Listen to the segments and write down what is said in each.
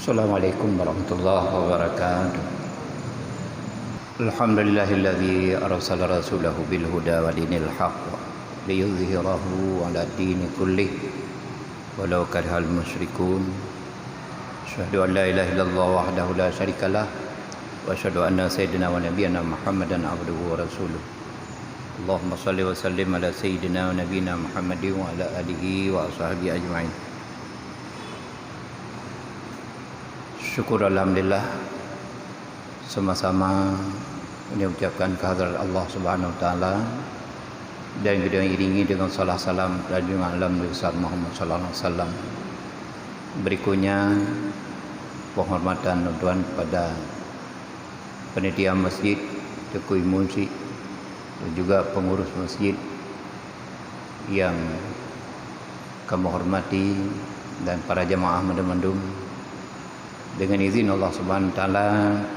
Assalamualaikum warahmatullahi wabarakatuh. Alhamdulillahilladzi arsala rasulahu bil huda wa dinil haqq liyudhhirahu 'ala dini kullih walau karihal musyrikun. Asyhadu an la ilaha illallah wahdahu la syarikalah wa asyhadu anna sayyidina wa nabiyyana Muhammadan abduhu wa rasuluh. Allahumma shalli wa sallim ala sayyidina wa nabiyyina Muhammadin wa ala alihi wa ashabihi ajma'in. Syukur alhamdulillah, sama-sama mengucapkan kehadirat Allah Subhanahu wa taala dan kita iringi dengan salam salam junjungan alam besar Muhammad sallallahu alaihi wasallam. Berikutnya penghormatan tuan kepada panitia masjid, Tukui Munsi dan juga pengurus masjid yang kami hormati dan para jamaah mandum-mandum. Dengan izin Allah Subhanahu wa taala,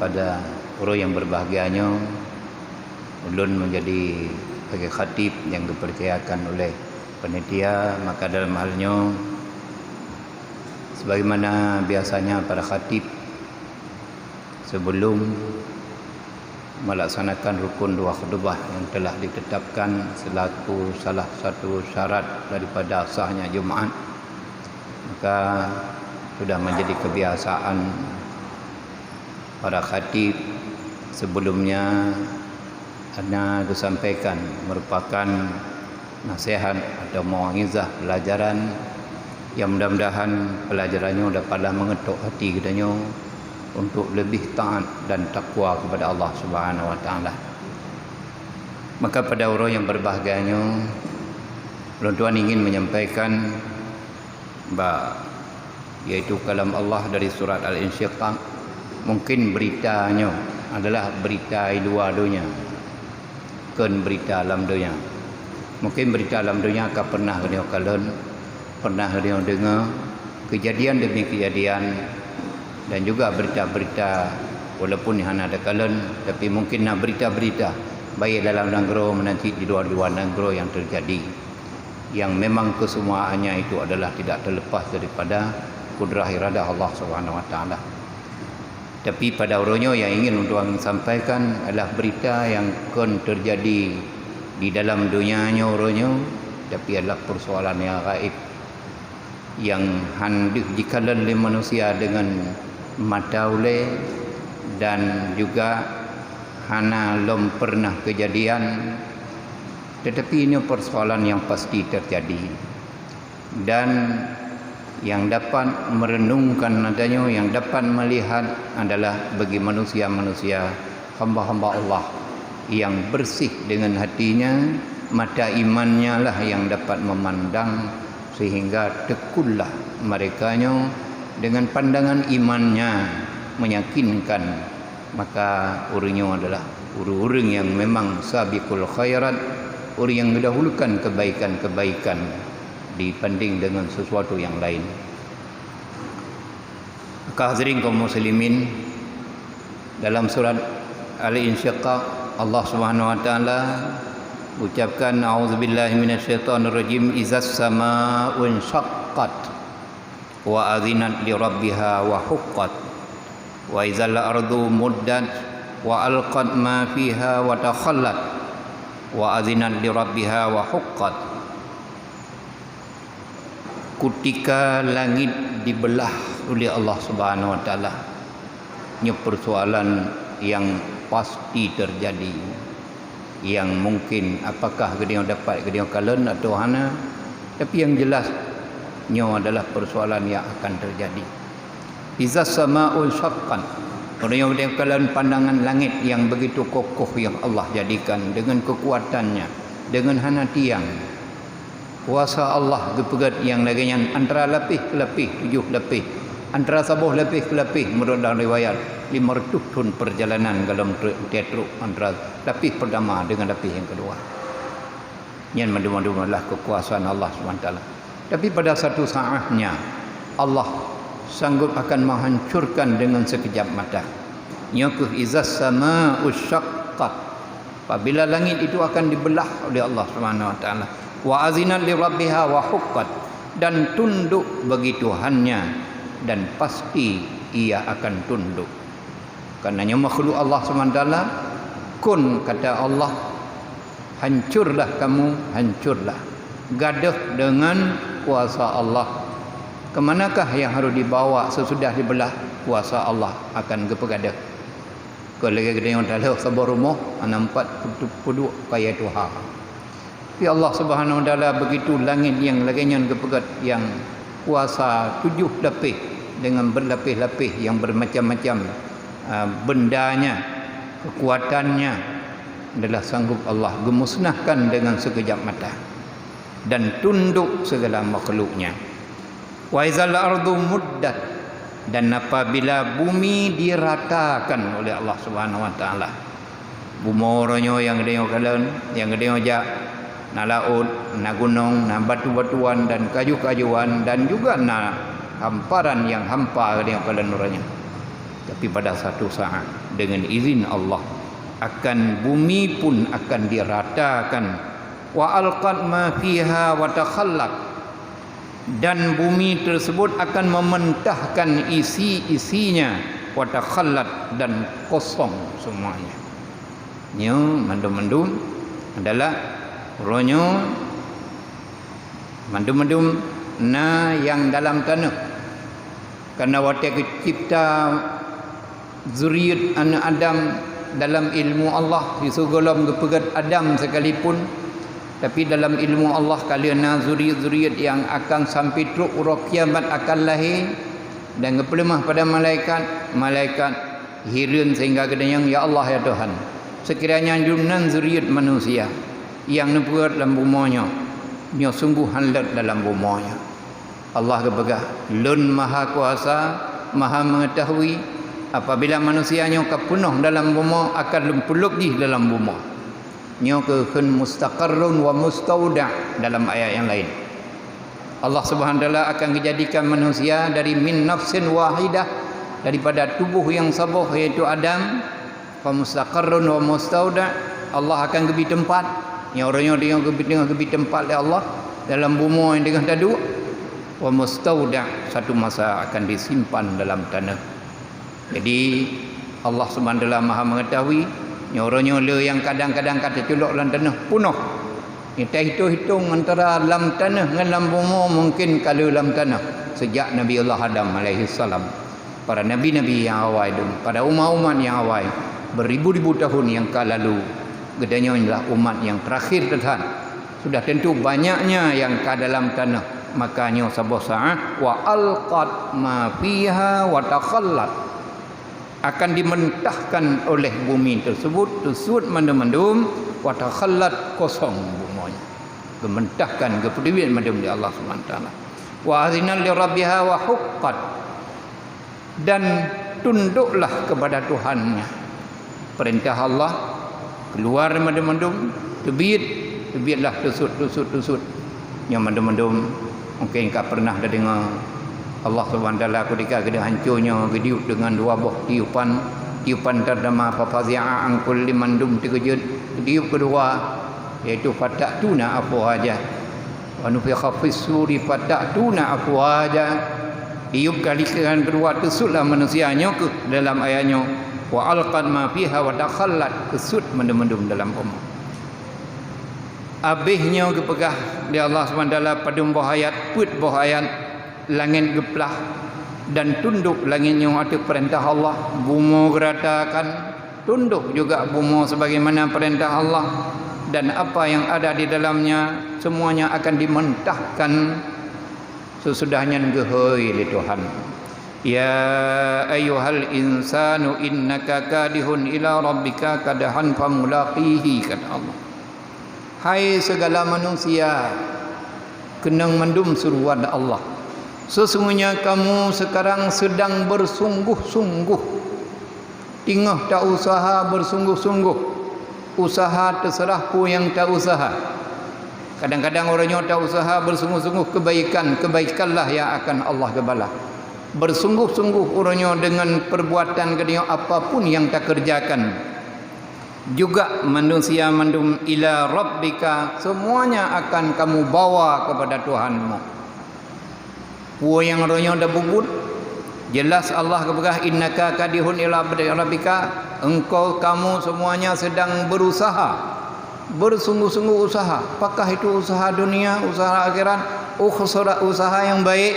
pada orang yang berbahagianya ulun menjadi sebagai khatib yang dipercayakan oleh panitia, maka dalam halnya sebagaimana biasanya para khatib sebelum melaksanakan rukun dua khutbah yang telah ditetapkan selaku salah satu syarat daripada sahnya Jumaat, maka sudah menjadi kebiasaan para khatib sebelumnya ana disampaikan merupakan nasihat atau mau'izah pelajaran yang mudah-mudahan pelajarannya dapatlah mengetuk hati kitanya untuk lebih taat dan takwa kepada Allah Subhanahu wa taala. Maka pada orang yang berbahagianya, tuan ingin menyampaikan yaitu kalam Allah dari surat Al-Insyiqaq. Mungkin beritanya adalah berita luar dunia, bukan berita alam dunia. Mungkin berita alam dunia akan pernah kalian dengar kejadian demi kejadian, dan juga berita-berita walaupun yang ada kalian, tapi mungkin nak berita-berita baik dalam negara menanti di luar negara yang terjadi, yang memang kesemuaannya itu adalah tidak terlepas daripada kudrah iradah Allah Subhanahu wa taala. Tapi pada orangnya yang ingin untuk sampaikan adalah berita yang akan terjadi di dalam dunianya orangnya, tapi adalah persoalan yang gaib, yang hendak dikalan oleh manusia dengan mata oleh, dan juga hana lom pernah kejadian, tetapi ini persoalan yang pasti terjadi dan yang dapat merenungkan adanya, yang dapat melihat adalah bagi manusia-manusia hamba-hamba Allah yang bersih dengan hatinya, mata imannya lah yang dapat memandang sehingga tekunlah merekanya dengan pandangan imannya meyakinkan. Maka orangnya adalah orang yang memang sabiqul khairat, orang yang mendahulukan kebaikan-kebaikan dibanding dengan sesuatu yang lain. Maka hadirin kaum muslimin, dalam surat Al-Insyiqaq Allah Subhanahu wa taala ucapkan a'udzubillahi minasyaitonirrajim, izas samaa'u insyaqqat wa adzinat li rabbiha wa huqqat wa izal ardu muddat wa alqat ma fiha wa takhallat wa adzinat li rabbiha wa huqqat. Ketika langit dibelah oleh Allah Subhanahu wa taala, ini persoalan yang pasti terjadi, yang mungkin apakah dia dapat dia kalen atau hana, tapi yang jelasnya adalah persoalan yang akan terjadi. Iza samaa'ul syaqqan, orang yang kalian pandangan langit yang begitu kokoh yang Allah jadikan dengan kekuatannya, dengan hana tiang, kuasa Allah gepegat yang laginya antara lebih 7 lebih, antara sabuh lebih ke lebih, menurut dalam riwayat 500 ton perjalanan dalam truk antara lebih pertama dengan lebih yang kedua. Yang mendua-dua adalah kekuasaan Allah SWT. Tapi pada satu saatnya Allah sanggup akan menghancurkan dengan sekejap mata. Yakuh izas samaa'u syaqqat, apabila langit itu akan dibelah oleh Allah Subhanahu wa taala, wa azinat li rabbiha wa huqqat, dan tunduk bagi Tuhannya dan pasti ia akan tunduk. Karenanya makhluk Allah SWT, kun kata Allah, hancurlah kamu, hancurlah. Gaduh dengan kuasa Allah. Kemanakah yang harus dibawa sesudah dibelah? Kuasa Allah akan kepegadah. Kalau lagi yang dalam sebuah rumah, nampak puduk kaya Tuhan. Tapi Allah Subhanahu Wa Taala begitu langit yang laginya kepegat, yang kuasa 7 lapis dengan berlapis-lapis yang bermacam-macam bendanya, kekuatannya adalah sanggup Allah gemusnahkan dengan sekejap mata dan tunduk segala makhluknya. Wa izal ardu muddat, dan apabila bumi diratakan oleh Allah Subhanahu Wa Taala, bumornya yang gede kalen, yang gede jak na laut, na gunung, na batu-batuan dan kayu-kayuan, dan juga na hamparan yang hampa gede kalen orangnya. Tapi pada satu saat dengan izin Allah akan bumi pun akan diratakan. Wa alqat ma fiha wa takhallaq, dan bumi tersebut akan mementahkan isi-isinya, wa takhallat, dan kosong semuanya. Nya mandum-mandum adalah ronyo mandum-mandum na yang dalam tanah. Karena waktu cipta zuriat anak Adam dalam ilmu Allah, disugulam kepegat Adam sekalipun, tapi dalam ilmu Allah kalian zuriat-zuriat yang akan sampai teruk urut kiamat akan lahir dan kepelemah pada malaikat hirun sehingga kedanyang, ya Allah ya Tuhan, sekiranya junan zuriat manusia yang nepuat dalam bumanya, nya sungguh hanlat dalam bumanya. Allah kepegah lun maha kuasa, maha mengetahui. Apabila manusianya kepenuh dalam bumi, akan lempuluk di dalam bumi. Nya kehun mustaqarrun wa mustauda' dalam ayat yang lain. Allah Subhanahu wa taala akan menjadikan manusia dari min nafsin wahidah, daripada tubuh yang sabuh iaitu Adam. Fa mustaqarrun wa mustauda', Allah akan beri tempat. Yang orangnya dia beri tempat oleh Allah dalam bumi yang dengan tadu. Wa mustauda', satu masa akan disimpan dalam tanah. Jadi Allah Subhanahu wa taala Maha mengetahui. Nyoro-nyolo yang kadang-kadang kata culuk dalam tanah penuh. Kita hitung-hitung antara dalam tanah dengan dalam bumi, mungkin kalau dalam tanah sejak Nabi Allah Adam alaihi salam, para nabi-nabi yang awal itu, pada umat-umat yang awal beribu-ribu tahun yang lalu, gedanya inilah umat yang terakhir Tuhan. Sudah tentu banyaknya yang ke dalam tanah. Makanya sebuah saat wa alqat ma fiha wa takhallat, akan dimentahkan oleh bumi tersebut mandum-mandum, wa takhallat, kosong bumanya, gementahkan kepedewian mandum di Allah Subhanahu wa taala. Wa azina li rabbiha wa huqqat, dan tunduklah kepada Tuhannya. Perintah Allah keluar mandum-mandum, tebiatlah tusut yang mandum-mandum. Mungkin kau pernah dah dengar Allah Subhanahu wa taala ketika kena hancurnya gediuk dengan 2 buah tiupan terdama fafazi'a an kulli mandum terkejut. Tiup kedua iaitu fatatuna afwaja wa nufikha fis suri fatatuna afwaja. Tiup kali kedua tersutlah manusianya ke dalam ayatnya wa alqad ma fiha wa takhallat, kesut mendum-mendum dalam bumi. Habisnya kepegah di Allah Subhanahu wa taala pada buah ayat, put buah ayat, langit geplah dan tunduk langitnya atas perintah Allah. Bumi geratakan, tunduk juga bumi sebagaimana perintah Allah, dan apa yang ada di dalamnya semuanya akan dimentahkan sesudahnya ngehoi oleh Tuhan. Ya ayyuhal insanu innaka kadihun ila rabbika kadahan famulaqihi, kata Allah. Hai segala manusia, kenang mandum suruhan Allah, sesungguhnya kamu sekarang sedang bersungguh-sungguh. Tinggal tak usaha bersungguh-sungguh. Usaha terserah pun yang tak usaha. Kadang-kadang orangnya tak usaha bersungguh-sungguh kebaikanlah yang akan Allah gebala. Bersungguh-sungguh orangnya dengan perbuatan kedua apapun yang tak kerjakan. Juga manusia mandum ila rabbika, semuanya akan kamu bawa kepada Tuhanmu. Puan yang orangnya dah bubut, Jelas Allah berkata, innaka kadihun ila rabbika, engkau kamu semuanya sedang berusaha, bersungguh-sungguh usaha. Apakah itu usaha dunia, usaha akhirat, usaha yang baik,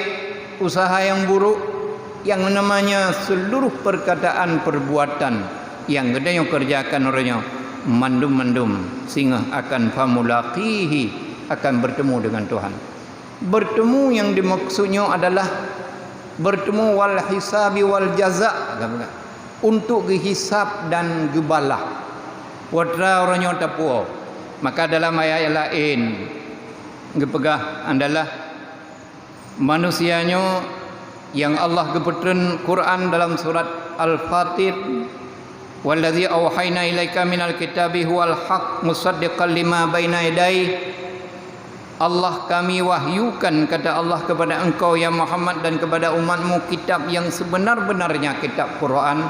usaha yang buruk, yang namanya seluruh perkataan perbuatan yang gedenya kerjakan orangnya mandum-mandum sehingga akan famulaqihi, akan bertemu dengan Tuhan. Bertemu yang dimaksudnya adalah bertemu wal hisabi wal jaza, untuk dihisab dan dibalah. Watra orangnya tapu. Maka dalam ayat lain gepegah adalah manusianya yang Allah gepetren Quran dalam surat Al-Fatir, wallazi auhayna ilaika minal kitabi huwal haq musaddiqan lima baina yadayhi. Allah kami wahyukan, kata Allah, kepada engkau ya Muhammad dan kepada umatmu kitab yang sebenar-benarnya kitab Quran,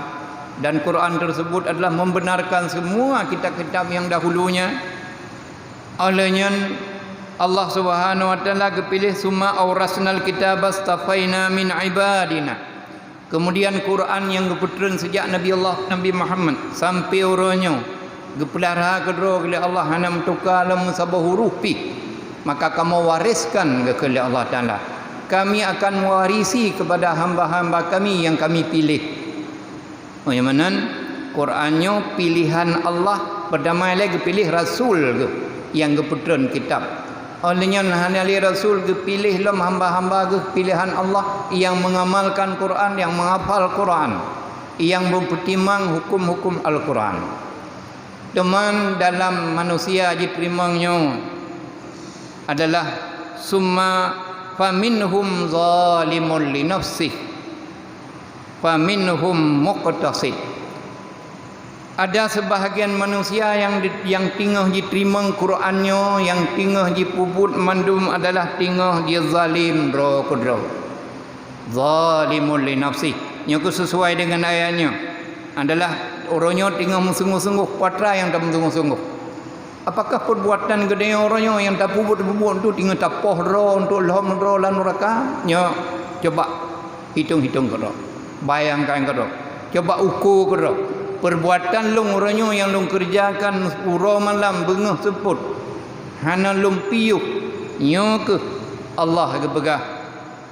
dan Quran tersebut adalah membenarkan semua kitab-kitab yang dahulunya. Olehnya Allah Subhanahu wa taala kepilih summa aurasnal kitab astafaina min ibadina. Kemudian Quran yang keputren sejak Nabi Muhammad sampai orangnya gepelihara kedua oleh Allah hanam tukar lam sabah huruf pi, maka kamu wariskan kepada Allah Ta'ala. Kami akan mewarisi kepada hamba-hamba kami yang kami pilih. Yang mana Qurannya pilihan Allah, berdamai lagi pilih Rasul ke, yang keputren kitab. Olehnya hanali Rasul ke pilih lam hamba-hamba ke pilihan Allah yang mengamalkan Quran, yang menghafal Quran, yang mempertimbang hukum-hukum Al-Quran. Teman dalam manusia diterimanya adalah summa faminhum zalimun li nafsih faminhum muqtasid. Ada sebahagian manusia yang tinggal diterima Qurannya, yang tinggal dipubut mandum adalah tinggal dia zalim ro kudro. Zalimun li nafsih. Nyoku sesuai dengan ayatnya adalah orangnya tinggal sungguh-sungguh, patra yang tak sungguh-sungguh. Apakah perbuatan gede orangnya yang tak pubut-pubut tu tinggal tapoh ro untuk lahum ro lan neraka? Nyo coba hitung-hitung kero. Bayangkan kero. Coba ukur kero. Perbuatan lung orangnya yang lung kerjakan uro malam bengah seput. Hana lung piyuh. Nyo ke Allah ke begah,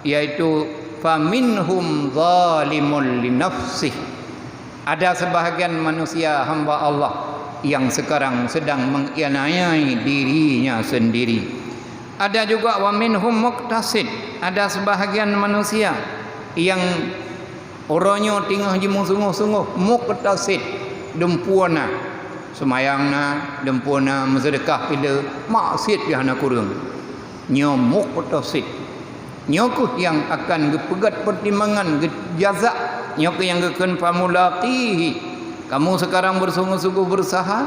iaitu faminhum zalimun li nafsih. Ada sebahagian manusia hamba Allah yang sekarang sedang menganiayai dirinya sendiri. Ada juga wa minhum muqtasid, ada sebahagian manusia yang orangnya tinggal jimu sungguh-sungguh, muqtasid, dempuana semayangna, dempuana sedekah bila maksiat dia hana kurang. Nyo muqtasid, nyo yang akan gepegat pertimbangan jaza, nyo yang akan famulaqihi. Kamu sekarang bersungguh-sungguh berusaha,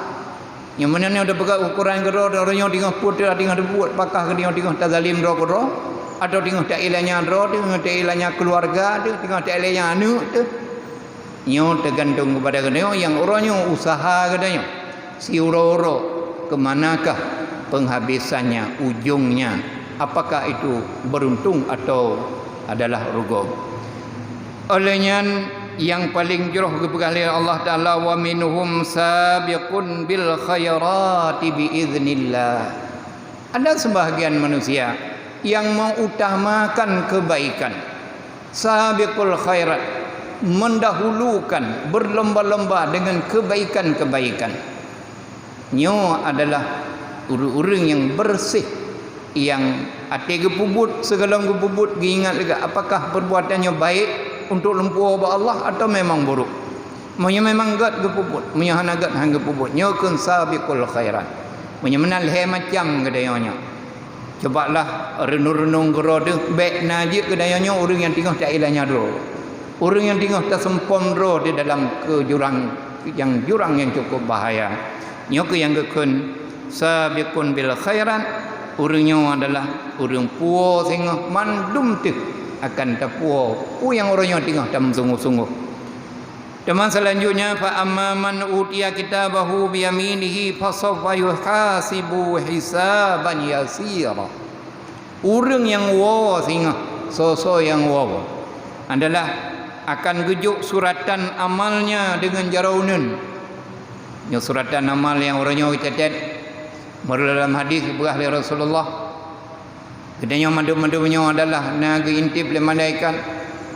yang mana ni ada pegang ukuran kedua, orangnya tinggal putih, tinggal buat pakah, tinggal tak zalim roh kedua, atau tinggal tak ilahnya roh, tinggal tak ilahnya keluarga, tinggal tak ilahnya anak tu. Nyo tergantung kepada kedua yang orangnya usaha kedanya. Si uro-uro kemanakah penghabisannya, ujungnya? Apakah itu beruntung atau adalah rugi? Olehnya yang paling jauh kepada Allah Ta'ala, wa minhum sabiqun bil khairati biiznillah. Ada sebahagian manusia yang mengutamakan kebaikan, sabiqul khairat, mendahulukan, berlomba-lomba dengan kebaikan-kebaikan. Nyo adalah orang yang bersih, yang hati gepubut, segala gepubut diingat juga apakah perbuatannya baik untuk lempuh ba Allah atau memang buruk. Monya memang gat gepubut, monya hana gat hang gepubut. Nyo kun sabiqul khairat. Monya menal he macam gedayanya. Cobalah renung-renung gero de baik najib gedayanya orang yang tinggal tak ilahnya ro. Orang yang tinggal tak sempom ro di dalam jurang yang cukup bahaya. Nyo ke yang gekun sabiqun bil khairat, orangnya adalah orang puo sehingga mandum tu akan tapuo yang orangnya tinggal dalam sungguh-sungguh. Teman selanjutnya, fa amman utiya kitabahu bi yaminihi fa sawfa yuhasibu hisaban yasira. Orang yang wo sehingga yang wo adalah akan gejuk suratan amalnya dengan jaraunan. Nya suratan amal yang orangnya catat dalam hadis berah oleh Rasulullah. Katanya mandu-mandunya adalah naga intip oleh malaikat,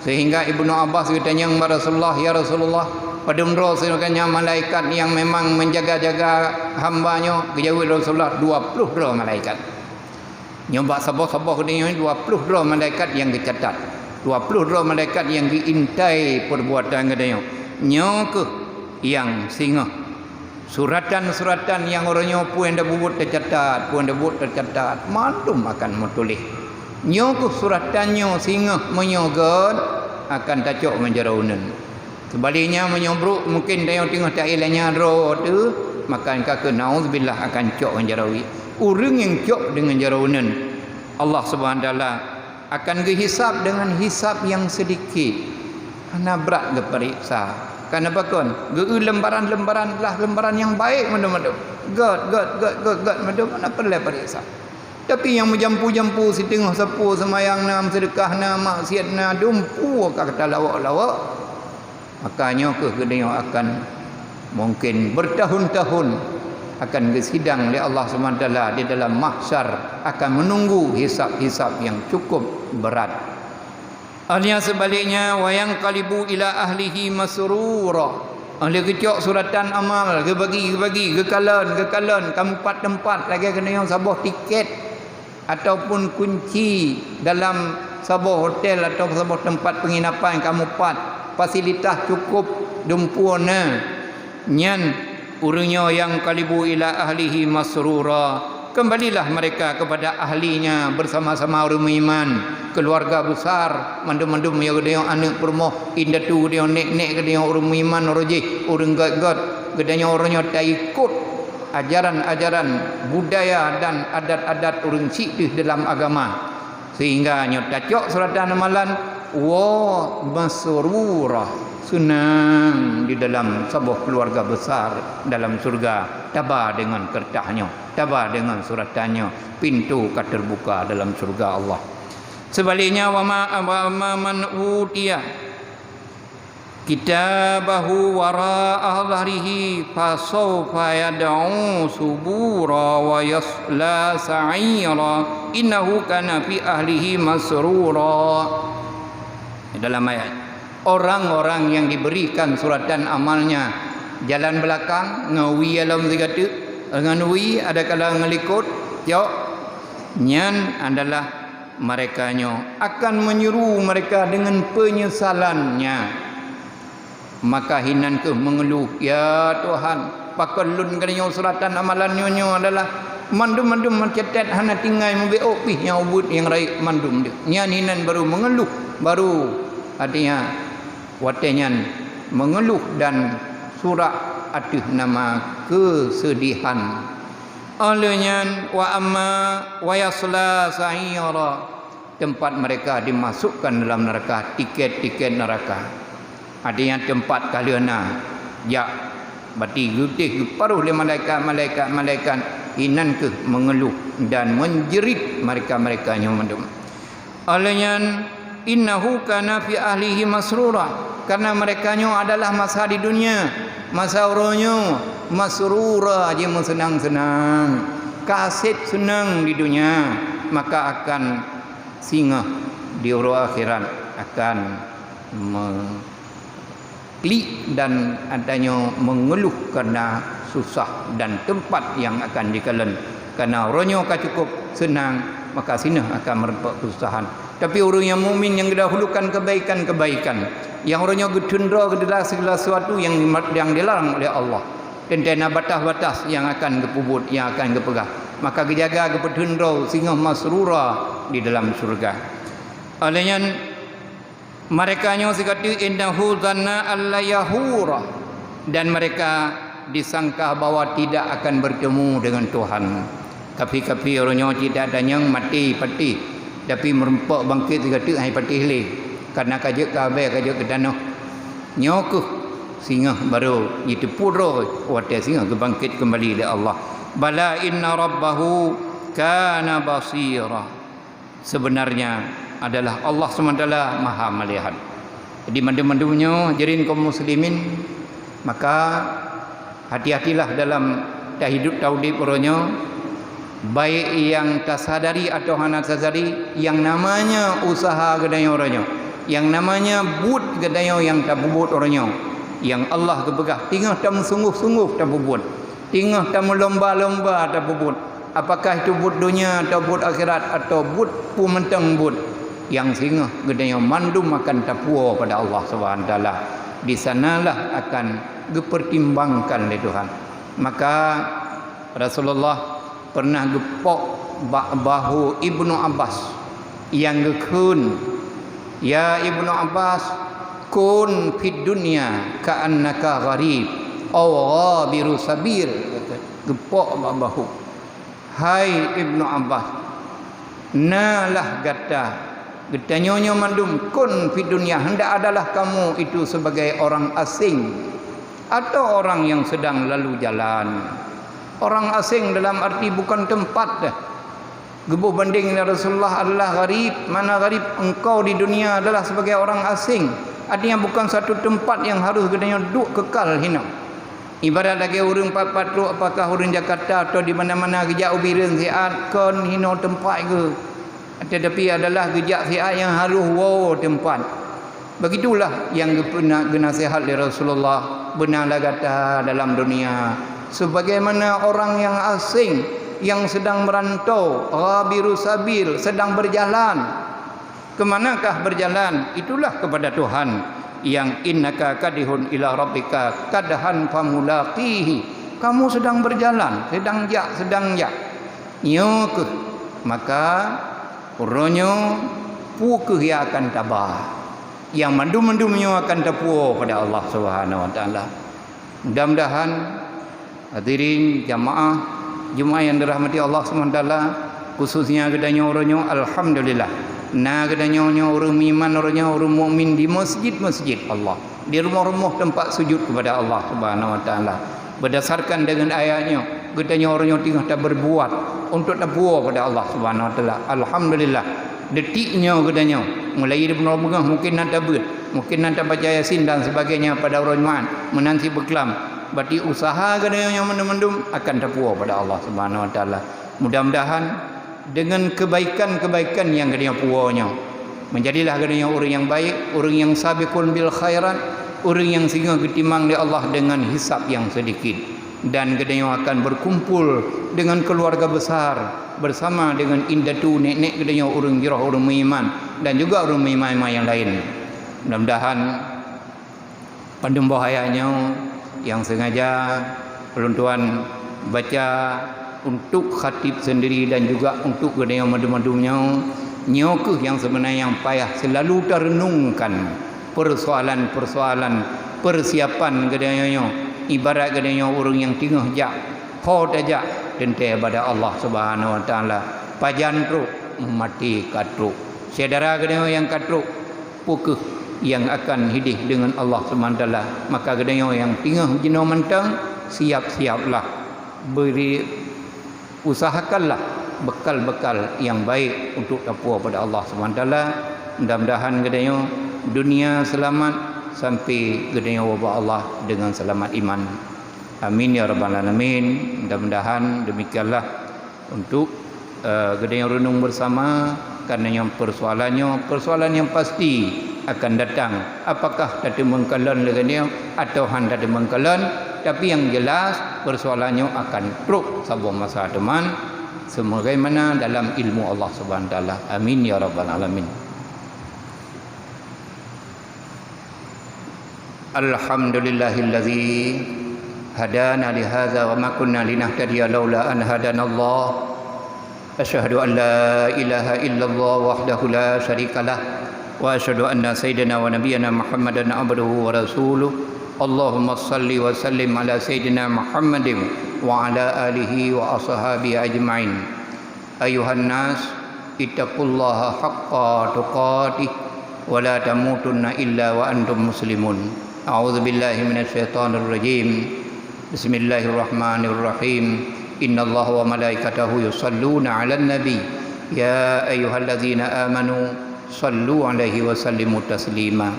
sehingga Ibnu Abbas katanya kepada Rasulullah, ya Rasulullah, pada umrah sekiranya malaikat yang memang menjaga-jaga hambanya, kejauh Rasulullah 20 roh malaikat. Nyoba sabah-sabah katanya 20 roh malaikat yang dicatat, 20 roh malaikat yang diintai perbuatan katanya. Nyoke yang singa suratan-suratan yang orangnya pun dah buat tercatat, pun dah buat tercatat, maklum akan menulis. Nyoke suratannya singa menyogot akan tacok menjaraunan. Sebaliknya menyobruk mungkin dia tengah tak ilahnya roh tu, maka kata naudzubillah akan cok menjarawi. Orang yang cok dengan jaraunan, Allah Subhanahu taala akan dihisap dengan hisap yang sedikit. Karena berat ke periksa. Karena bakon, lembaran-lembaran lah lembaran yang baik madu-madu. God madu mana perlu periksa. Tapi yang menjampu-jampu si tengah sepuh semayang nam sedekah nam maksiat nam dumpu kata lawak-lawak. Makanya dia akan mungkin bertahun-tahun akan disidang oleh Allah SWT di dalam mahsyar, akan menunggu hisab-hisab yang cukup berat. Ahlinya sebaliknya, wayang kalibu ila ahlihi masrura. Ahli kecok suratan amal, ke bagi, ke kalan, tempat lagi kena yang sabah tiket ataupun kunci dalam sabah hotel atau sabah tempat penginapan kamu fasilitas cukup dumpuana nyan urungnya yang kalibu ila ahlihi masrura. Kembalilah mereka kepada ahlinya bersama-sama orang iman, keluarga besar, mandum-mandum yang anak permoh indah tu dia nek-nek ke dia orang iman roji, orang god gedanya orangnya tak ikut ajaran-ajaran budaya dan adat-adat orang Cik dalam agama, sehingga nya tacok suratan amalan wa masrura, senang di dalam sebuah keluarga besar dalam surga, tabah dengan kertasnya, tabah dengan suratannya, pintu akan terbuka dalam surga Allah. Sebaliknya wa ma man utiya kitabahu wara'a dhahrihi fasawfa yad'u subura wa yasla sa'ira innahu kana fi ahlihi masrura. Dalam ayat, orang-orang yang diberikan suratan amalnya jalan belakang ngawi alam zikatu ngawi ada kala ngelikut jauh nyan adalah merekanya akan menyuruh mereka dengan penyesalannya, maka hinan ke mengeluh, ya Tuhan pakalun katanya suratan amalannya adalah mandum-mandum mencetat hana tinggal membeok pih yang ubud yang raik mandum dia nyan hinan baru mengeluh, baru artinya watenyan mengeluh dan surak aduh nama kesedihan. Olehnya wa amma wa yasla sa'ira, tempat mereka dimasukkan dalam neraka, tiket neraka. Artinya tempat kaliana ya berarti gutih paruh oleh malaikat inan ke mengeluh dan menjerit mereka yang mendum. Olehnya innahu kana fi ahlihi masrura, karena merekanya adalah masa di dunia, masa orangnya masrura je senang-senang, kasit senang di dunia, maka akan singgah di orang akhirat akan klik dan adanya mengeluh karena susah dan tempat yang akan dikelen. Karena orangnya akan cukup senang, maka sini akan merempak kesusahan. Tapi orang yang mukmin yang dahulukan kebaikan-kebaikan, yang orangnya getundra ke dalam segala sesuatu yang dilarang oleh Allah, dan tena batas-batas yang akan kepubut, yang akan kepegah, maka kejaga kepetundra sehingga masrura di dalam surga. Olehnya mereka nya sekata innahu zanna alla yahura, dan mereka disangka bahawa tidak akan bertemu dengan Tuhan. Tapi orangnya tidak ada yang mati pati, tapi merempak bangkit sekata hai pati le, karena kajak kabe kajak kedana nyokuh sehingga baru itu pura wate sehingga kebangkit kembali oleh Allah. Bala inna rabbahu kana basira, sebenarnya adalah Allah SWT maha melihat. Jadi mandu-mandunya jerin kaum muslimin, maka hati-hatilah dalam hidup taudib orangnya, baik yang tasadari atau hana tasadari, yang namanya usaha gedanya orangnya, yang namanya but gedanya yang tak bubut orangnya, yang Allah kebegah tinggal tamu sungguh-sungguh tak bubut, tinggal tamu lomba-lomba tak bubut, apakah itu but dunia atau but akhirat atau but pumentang but, yang singa gedanya mandum akan tapua pada Allah Subhanahu wa taala. Di sanalah akan dipertimbangkan oleh Tuhan. Maka Rasulullah pernah gepok bahu Ibnu Abbas yang gekun, ya Ibnu Abbas, kun fid dunya ka'annaka gharib aw ghabiru sabir. Gepok bahu, hai Ibnu Abbas, nalah gata getanyonyo mandum, kun fid dunya, hendak adalah kamu itu sebagai orang asing atau orang yang sedang lalu jalan. Orang asing dalam arti bukan tempat dah. Gebuh banding Rasulullah adalah gharib. Mana gharib? Engkau di dunia adalah sebagai orang asing. Artinya bukan satu tempat yang harus gedanya duduk kekal hina. Ibarat lagi urang patruk, apakah urang Jakarta atau di mana-mana gejak ubiran siat kon hina tempat ke. Tetapi adalah gejak siat yang harus wow tempat. Begitulah yang nasihat dari Rasulullah, benarlah kata dalam dunia sebagaimana orang yang asing yang sedang merantau, ghabiru sabil, sedang berjalan. Kemanakah berjalan? Itulah kepada Tuhan, yang innaka kadihun ila rabbika kadahan famulaqihi. Kamu sedang berjalan, sedang jak nyok, maka uronyo pukuh ya akan tabah, yang mandum-mandumnya akan tapuh pada Allah Subhanahu wa taala. Mudah-mudahan hadirin jamaah Jumaat yang dirahmati Allah SWT, khususnya gedanya orangnya, alhamdulillah, nah gedanya orang iman, orangnya orang mukmin di masjid-masjid Allah, di rumah-rumah tempat sujud kepada Allah Subhanahu wa taala, berdasarkan dengan ayatnya, gedanya orangnya tinggal tak berbuat untuk tapuh pada Allah Subhanahu wa taala. Alhamdulillah, detiknya gedanya mulai dari benar-benar mungkin nak tabut, mungkin nak baca Yasin dan sebagainya pada orang iman, menanti berkelam. Berarti usaha gedanya yang mendum-mendum akan terpuas pada Allah Subhanahu wa taala. Mudah-mudahan dengan kebaikan-kebaikan yang gedanya puasnya, menjadilah gedanya orang yang baik, orang yang sabiqun bil khairat, orang yang sehingga ketimang oleh Allah dengan hisab yang sedikit, dan gedanya akan berkumpul dengan keluarga besar bersama dengan indatu nenek gedanya orang jirah, orang beriman dan juga orang beriman yang lain. Mudah-mudahan pandem bahayanya yang sengaja peluntuan baca untuk khatib sendiri dan juga untuk gedenya madu-madunya, nyokuh yang sebenarnya yang payah selalu terenungkan persoalan-persoalan persiapan gedenya, ibarat gedenya orang yang tinggal jak hot aja tentang pada Allah Subhanahu wa taala, pajan tru mati katru, saudara gedenya yang katru pukuh yang akan hidup dengan Allah SWT. Maka gedanya yang tinggal jenuh mentang, siap-siaplah, beri usahakanlah bekal-bekal yang baik untuk tapuh pada Allah SWT. Mudah-mudahan gedanya dunia selamat sampai gedanya wabah Allah dengan selamat iman. Amin ya rabbal alamin. Mudah-mudahan demikianlah untuk gedanya renung bersama, karena yang persoalan yang pasti akan datang. Apakah tadi mengkalan legannya atau handa mengkalan, tapi yang jelas persoalannya akan teruk sabar masa depan sebagaimana dalam ilmu Allah Subhanahu wa taala. Amin ya rabbal alamin. Alhamdulillahillazi hadana li hadza wa ma kunna linahtadiya laula an hadana Allah. Asyhadu an la ilaha illallah wahdahu la syarikalah wa asyhadu anna sayyidina wa nabiyyana Muhammadan abduhu wa rasuluh. Allahumma salli wa sallim ala sayyidina Muhammadin wa ala alihi wa ashabihi ajma'in. Ayuhan nas, ittaqullaha haqqa tuqatih wa la tamutunna illa wa antum muslimun. A'udzu billahi minasy syaithanir rajim. Bismillahirrahmanirrahim. Innallaha wa malaikatahu yusalluna 'alan nabi ya ayyuhalladzina amanu sallu 'alaihi wa sallimu taslima.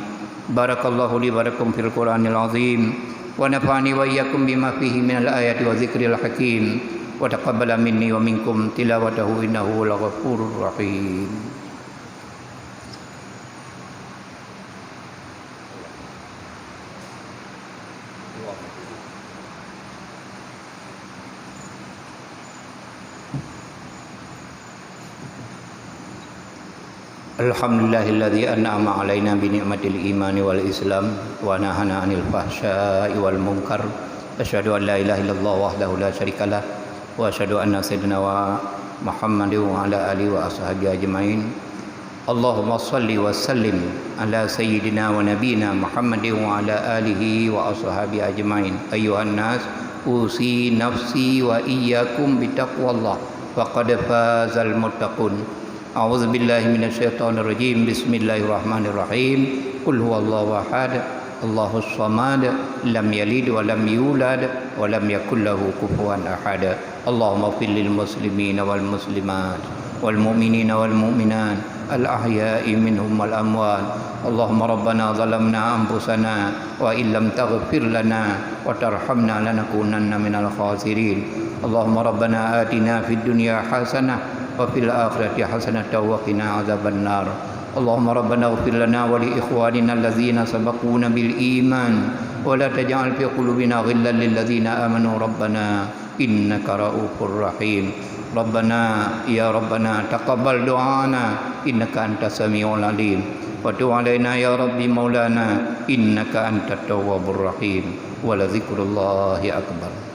Barakallahu li wa lakum fil Qur'anil azim wa nafa'ani wa iyyakum bima fihi minal ayati wa dzikril hakim wa taqabbala minni wa minkum tilawatahu innahu laghafurur rahim. Alhamdulillahilladzi an'ama 'alaina bi ni'matil imani wal islam wa nahana 'anil fahsya'i wal munkar. Asyhadu an la ilaha illallah wahdahu la syarikalah wa asyhadu anna sayyidina wa Muhammadin wa ala alihi wa ashabihi ajmain. Allahumma shalli wa sallim ala sayyidina wa nabiyyina Muhammadin wa ala alihi wa ashabihi ajmain. Ayyuhan nas usi nafsi wa iyyakum bi taqwallah faqad fazal muttaqun. A'udzu billahi minasyaitonir rajim. Bismillahirrahmanirrahim. Qul huwallahu ahad, Allahus samad, lam yalid wa lam yulad wa lam yakul lahu kufuwan ahad. Allahumma fil lil muslimina wal muslimat wal mu'minina wal mu'minat al ahya'i minhum wal amwat. Allahumma rabbana zalamna anfusana wa illam taghfir lana wa tarhamna lanakunanna minal khasirin. Allahumma rabbana atina fid dunya hasanah wa fil akhirati hasanatan wa qina adzabannar. Allahumma rabbana ighfir lana wa li ikhwanina allazina sabaquna bil iman wa la taj'al fi qulubina ghillan lil ladzina amanu rabbana innaka raufur rahim. Rabbana ya rabbana taqabbal du'ana innaka antas samiul alim wa tub 'alaina ya rabbi maulana innaka antat tawwabur rahim wa la dzikrullahi akbar.